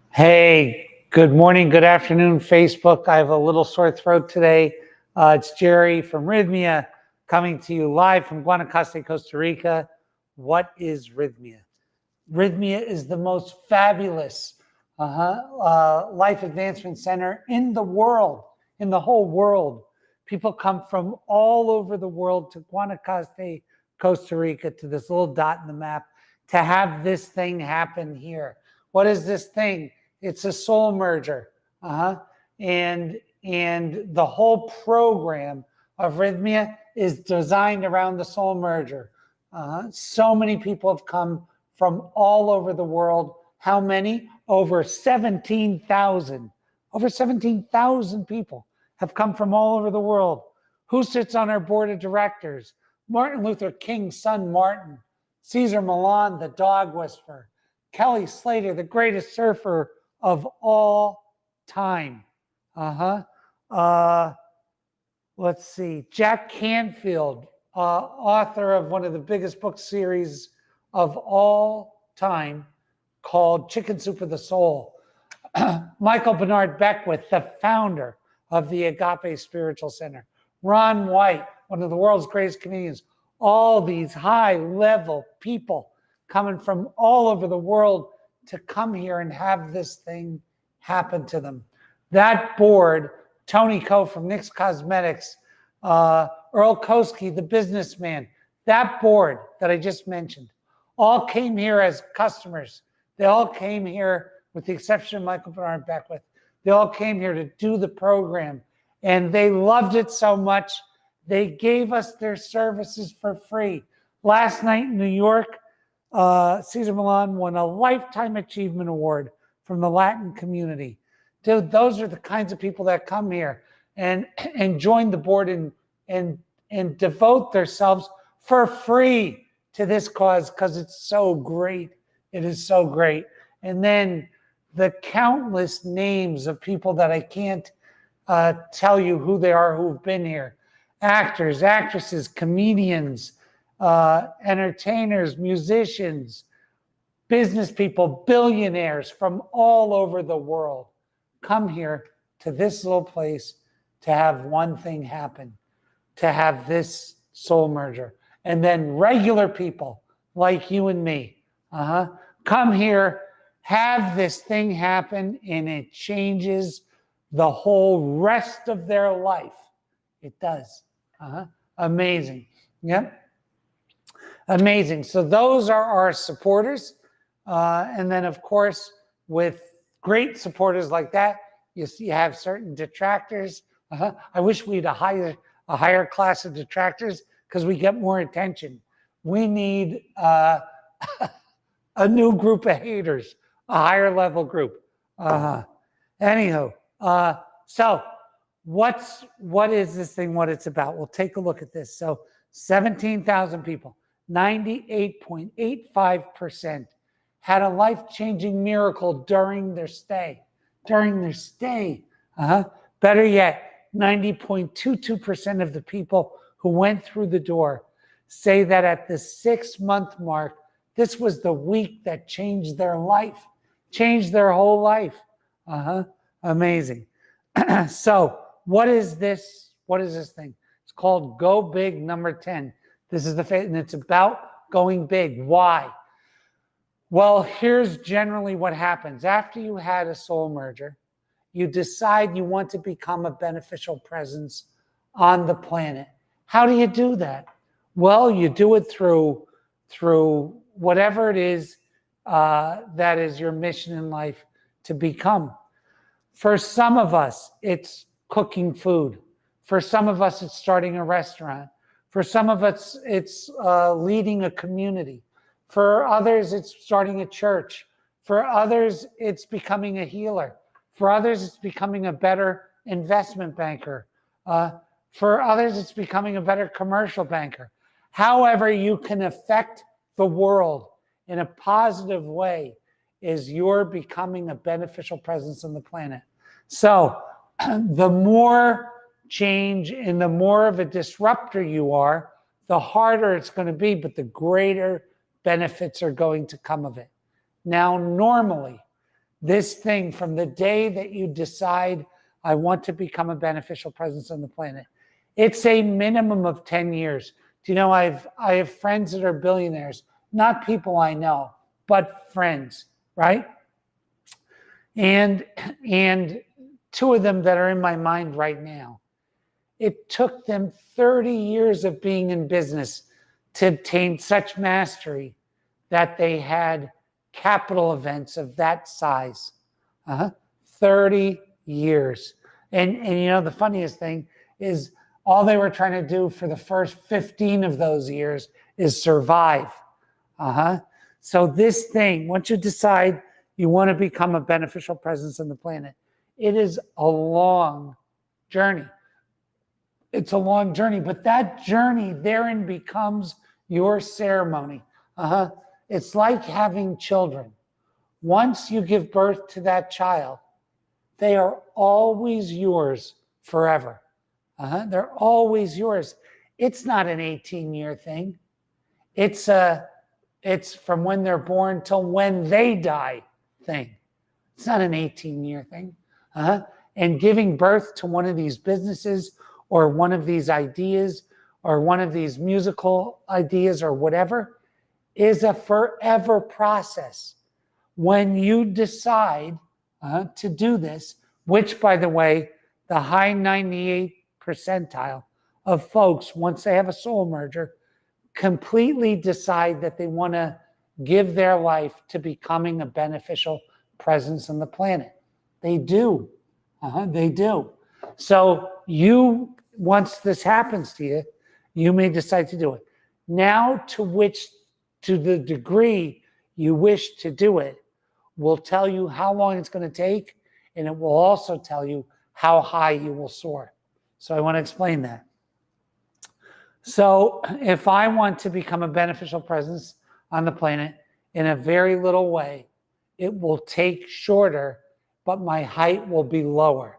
Hey, good morning, good afternoon, Facebook. I have a little sore throat today. It's Jerry from Rythmia coming to you live from Guanacaste, Costa Rica. What is Rythmia? Rythmia is the most fabulous life advancement center in the world, in the whole world. People come from all over the world to Guanacaste, Costa Rica, to this little dot in the map to have this thing happen here. What is this thing? It's a soul merger. And the whole program of Rythmia is designed around the soul merger. So many people have come from all over the world. How many? Over 17,000. Over 17,000 people have come from all over the world. Who sits on our board of directors? Martin Luther King's son, Martin. Cesar Millan, the dog whisperer. Kelly Slater, the greatest surfer of all time. Let's see. Jack Canfield, author of one of the biggest book series of all time called Chicken Soup for the Soul. Michael Bernard Beckwith, the founder of the Agape Spiritual Center. Ron White, one of the world's greatest comedians. All these high-level people coming from all over the world to come here and have this thing happen to them. That board, Tony Coe from NYX Cosmetics, Earl Koski, the businessman, that board that I just mentioned, all came here as customers. They all came here, with the exception of Michael Bernard Beckwith. They all came here to do the program, and they loved it so much, they gave us their services for free. Last night in New York, Cesar Millan won a Lifetime Achievement Award from the Latin community. Dude, those are the kinds of people that come here and join the board and devote themselves for free to this cause because it's so great. It is so great. And then the countless names of people that I can't tell you who they are who've been here. Actors, actresses, comedians, entertainers, musicians, business people, billionaires from all over the world come here to this little place to have one thing happen, to have this soul merger. And then regular people like you and me come here, have this thing happen, and it changes the whole rest of their life. It does. Amazing. Yep. Amazing. So those are our supporters. And then, of course, with great supporters like that, you have certain detractors. I wish we had a higher class of detractors because we get more attention. We need a new group of haters, a higher level group. Anyhow, so what is this thing, what it's about? We'll take a look at this. So 17,000 people, 98.85% had a life-changing miracle during their stay. Better yet, 90.22% of the people who went through the door say that at the 6-month mark, this was the week that changed their life, changed their whole life. Amazing. So what is this? What is this thing? It's called Go Big number 10. This is and it's about going big. Why? Well, here's generally what happens. After you had a soul merger, you decide you want to become a beneficial presence on the planet. How do you do that? Well, you do it through whatever it is that is your mission in life to become. For some of us, it's cooking food. For some of us, it's starting a restaurant. For some of us, it's leading a community. For others, it's starting a church. For others, it's becoming a healer. For others, it's becoming a better investment banker. For others, it's becoming a better commercial banker. However you can affect the world in a positive way is you're becoming a beneficial presence on the planet. So the more change and the more of a disruptor you are, the harder it's going to be, but the greater benefits are going to come of it. Now, normally, This thing, from the day that you decide, I want to become a beneficial presence on the planet, it's a minimum of 10 years. Do you know, I have friends that are billionaires, not people I know, but friends, right? And two of them that are in my mind right now. It took them 30 years of being in business to obtain such mastery that they had capital events of that size. 30 years. And you know, the funniest thing is all they were trying to do for the first 15 of those years is survive. So this thing, once you decide you want to become a beneficial presence on the planet, it is a long journey. It's a long journey, but that journey therein becomes your ceremony. It's like having children. Once you give birth to that child, they are always yours forever. They're always yours. It's not an 18-year thing. It's from when they're born till when they die thing. It's not an 18-year thing. And giving birth to one of these businesses or one of these ideas or one of these musical ideas or whatever is a forever process. When you decide to do this, which, by the way, the high 98th percentile of folks, once they have a soul merger, completely decide that they want to give their life to becoming a beneficial presence on the planet. They do. They do. So you, once this happens to you, you may decide to do it. Now, to the degree you wish to do it, will tell you how long it's going to take, and it will also tell you how high you will soar. So I want to explain that. So if I want to become a beneficial presence on the planet in a very little way, it will take shorter, but my height will be lower.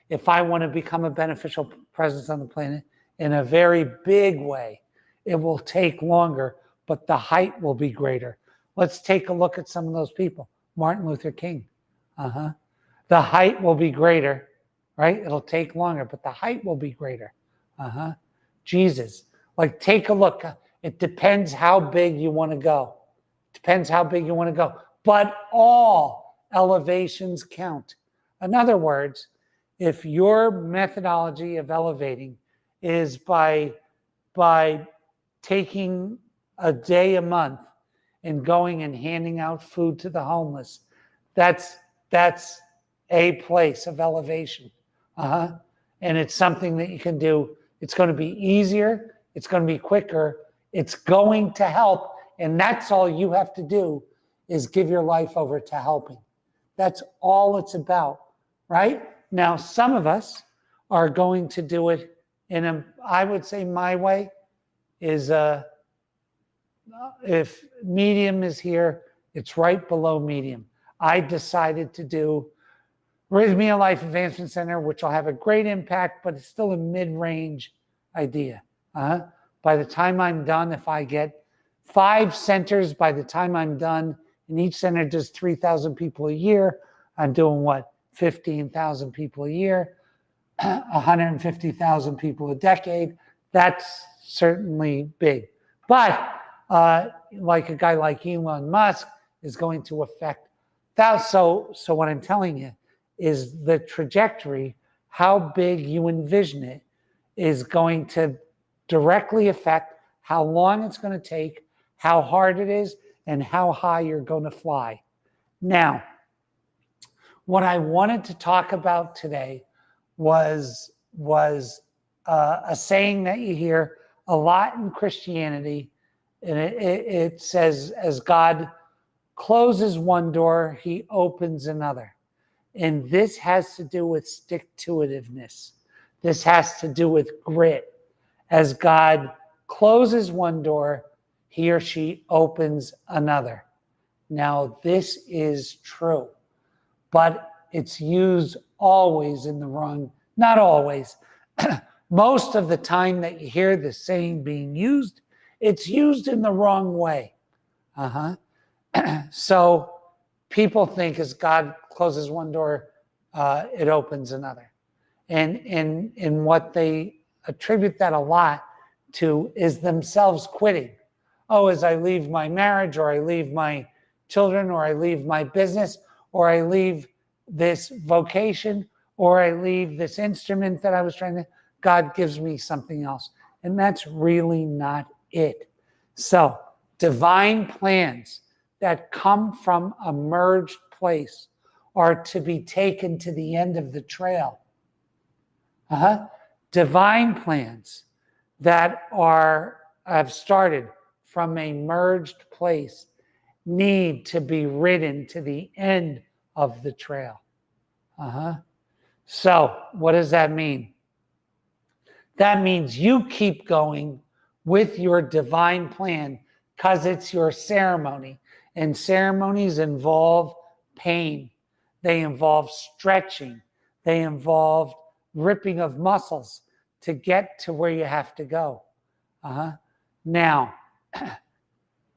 If I want to become a beneficial presence on the planet in a very big way, it will take longer, but the height will be greater. Let's take a look at some of those people. Martin Luther King. The height will be greater, right? It'll take longer, but the height will be greater. Jesus. Like, take a look. It depends how big you want to go. Depends how big you want to go. But all elevations count. In other words, if your methodology of elevating is by taking a day a month and going and handing out food to the homeless, that's a place of elevation. And it's something that you can do. It's going to be easier. It's going to be quicker. It's going to help. And that's all you have to do, is give your life over to helping. That's all it's about, right? Now, some of us are going to do it in I would say my way is, if medium is here, it's right below medium. I decided to do Rythmia Life Advancement Center, which will have a great impact, but it's still a mid-range idea. By the time I'm done, if I get 5 centers, by the time I'm done, and each center does 3,000 people a year, I'm doing what? 15,000 people a year, 150,000 people a decade. That's certainly big. But like a guy like Elon Musk is going to affect that. So what I'm telling you is the trajectory, how big you envision it, is going to directly affect how long it's going to take, how hard it is, and how high you're going to fly. Now, what I wanted to talk about today was a saying that you hear a lot in Christianity, and it says, as God closes one door, he opens another. And this has to do with stick-to-itiveness. This has to do with grit. As God closes one door, he or she opens another. Now, this is true, but it's used always in the wrong, not always. Most of the time that you hear this saying being used, it's used in the wrong way. So people think, as God closes one door, it opens another. And what they attribute that a lot to is themselves quitting. Oh, as I leave my marriage, or I leave my children, or I leave my business, or I leave this vocation, or I leave this instrument that I was trying to, God gives me something else. And that's really not it. So divine plans that come from a merged place are to be taken to the end of the trail. Divine plans that have started from a merged place need to be ridden to the end of the trail. So what does that mean? That means you keep going with your divine plan because it's your ceremony. And ceremonies involve pain. They involve stretching. They involve ripping of muscles to get to where you have to go. Now,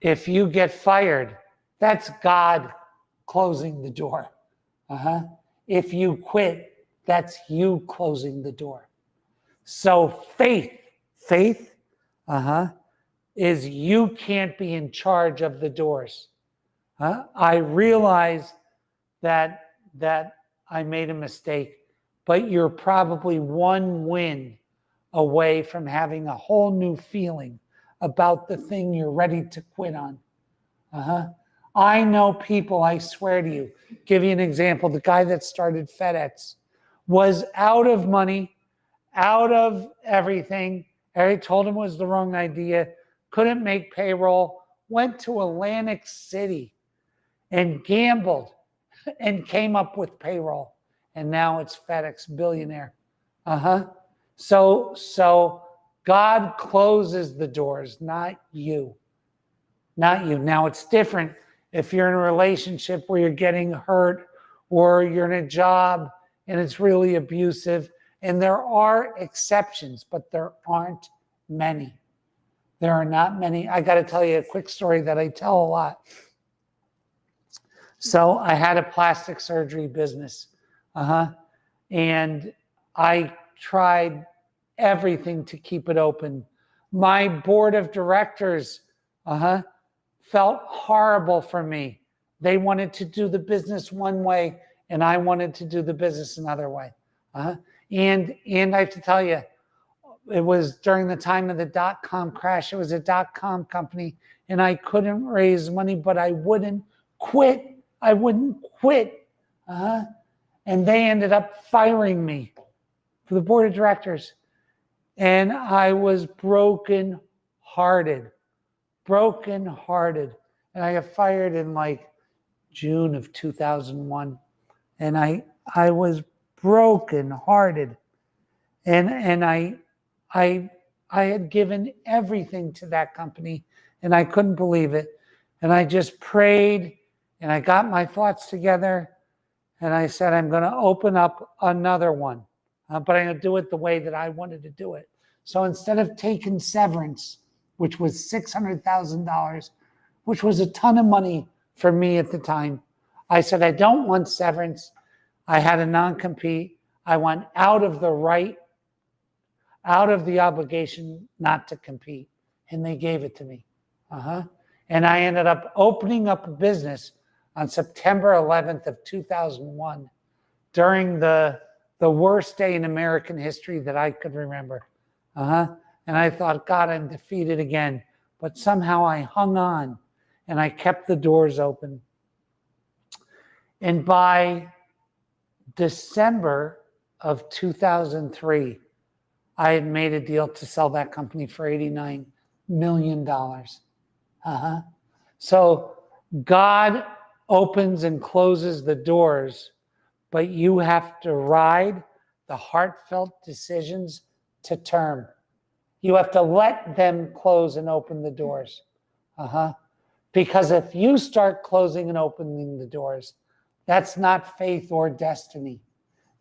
if you get fired, that's God closing the door. If you quit, that's you closing the door. So faith is you can't be in charge of the doors. I realize that I made a mistake, but you're probably one win away from having a whole new feeling about the thing you're ready to quit on. I know people, I swear to you, give you an example. The guy that started FedEx was out of money, out of everything. I told him it was the wrong idea, couldn't make payroll, went to Atlantic City and gambled and came up with payroll. And now it's FedEx billionaire. So God closes the doors, not you. Not you. Now it's different if you're in a relationship where you're getting hurt, or you're in a job and it's really abusive. And there are exceptions, but there aren't many. There are not many. I got to tell you a quick story that I tell a lot. So I had a plastic surgery business. And I tried everything to keep it open. My board of directors felt horrible for me. They wanted to do the business one way, and I wanted to do the business another way. And I have to tell you, it was during the time of the dot-com crash. It was a dot-com company, and I couldn't raise money, but I wouldn't quit. And they ended up firing me for the board of directors. And I was broken-hearted. And I got fired in like June of 2001. And I was broken-hearted. And I had given everything to that company, and I couldn't believe it. And I just prayed, and I got my thoughts together, and I said, I'm going to open up another one, but I'm going to do it the way that I wanted to do it. So instead of taking severance, which was $600,000, which was a ton of money for me at the time, I said, I don't want severance. I had a non-compete. I want out of the obligation not to compete. And they gave it to me. And I ended up opening up a business on September 11th of 2001 during the worst day in American history that I could remember. And I thought, God, I'm defeated again. But somehow I hung on and I kept the doors open. And by December of 2003, I had made a deal to sell that company for $89 million. So God opens and closes the doors, but you have to ride the heartfelt decisions to term. You have to let them close and open the doors. Because if you start closing and opening the doors, that's not faith or destiny.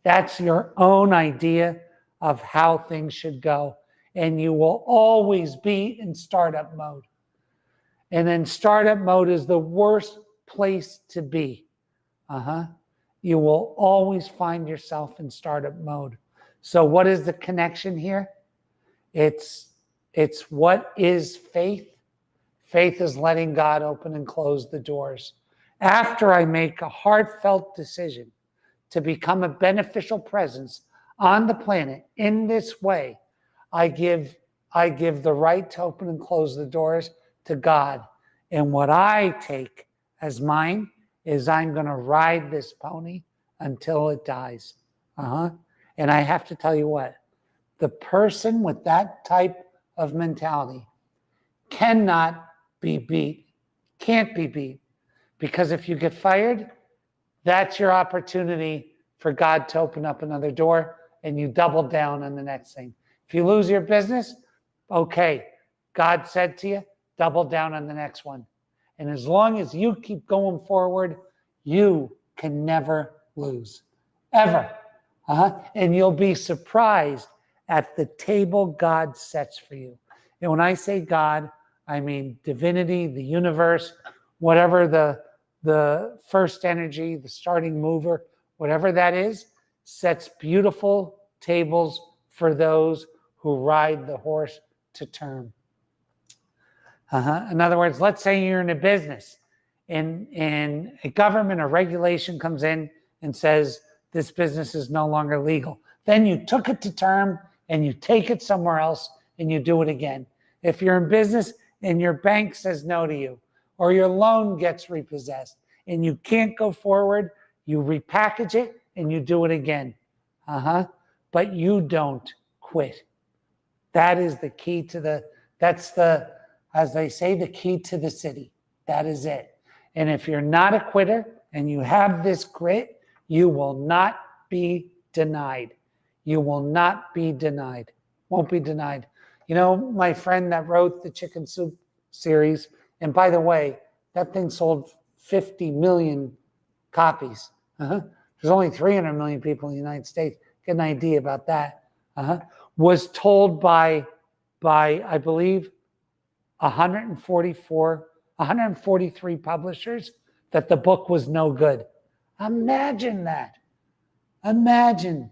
That's your own idea of how things should go. And you will always be in startup mode. And then startup mode is the worst place to be. you will always find yourself in startup mode. So what is the connection here? It's what is faith? Faith is letting God open and close the doors. After I make a heartfelt decision to become a beneficial presence on the planet in this way, I give the right to open and close the doors to God. And what I take as mine is I'm going to ride this pony until it dies. And I have to tell you what, the person with that type of mentality cannot be beat, can't be beat. Because if you get fired, that's your opportunity for God to open up another door and you double down on the next thing. If you lose your business, okay, God said to you, double down on the next one. And as long as you keep going forward, you can never lose, ever. And you'll be surprised at the table God sets for you. And when I say God, I mean divinity, the universe, whatever the first energy, the starting mover, whatever that is, sets beautiful tables for those who ride the horse to term. In other words, let's say you're in a business and a government or regulation comes in and says this business is no longer legal. Then you took it to term and you take it somewhere else and you do it again. If you're in business and your bank says no to you, or your loan gets repossessed and you can't go forward, you repackage it and you do it again. But you don't quit. That is the key to as they say, the key to the city. That is it. And if you're not a quitter and you have this grit, you will not be denied. You will not be denied. Won't be denied. You know, my friend that wrote the Chicken Soup series, and by the way, that thing sold 50 million copies. There's only 300 million people in the United States. Get an idea about that. Was told by I believe 143 publishers that the book was no good. Imagine that. Imagine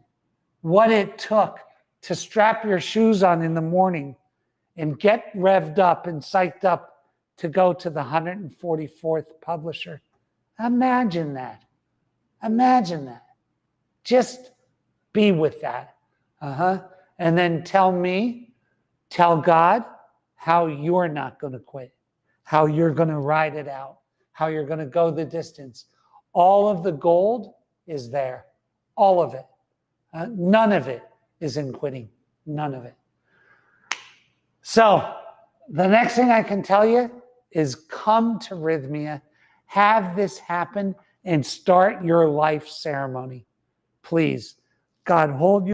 what it took to strap your shoes on in the morning and get revved up and psyched up to go to the 144th publisher. Imagine that. Imagine that. Just be with that. And then tell God how you're not going to quit, how you're going to ride it out, how you're going to go the distance. All of the gold is there. All of it. None of it is in quitting. None of it. So the next thing I can tell you is come to Rythmia, have this happen, and start your life ceremony. Please, God hold you.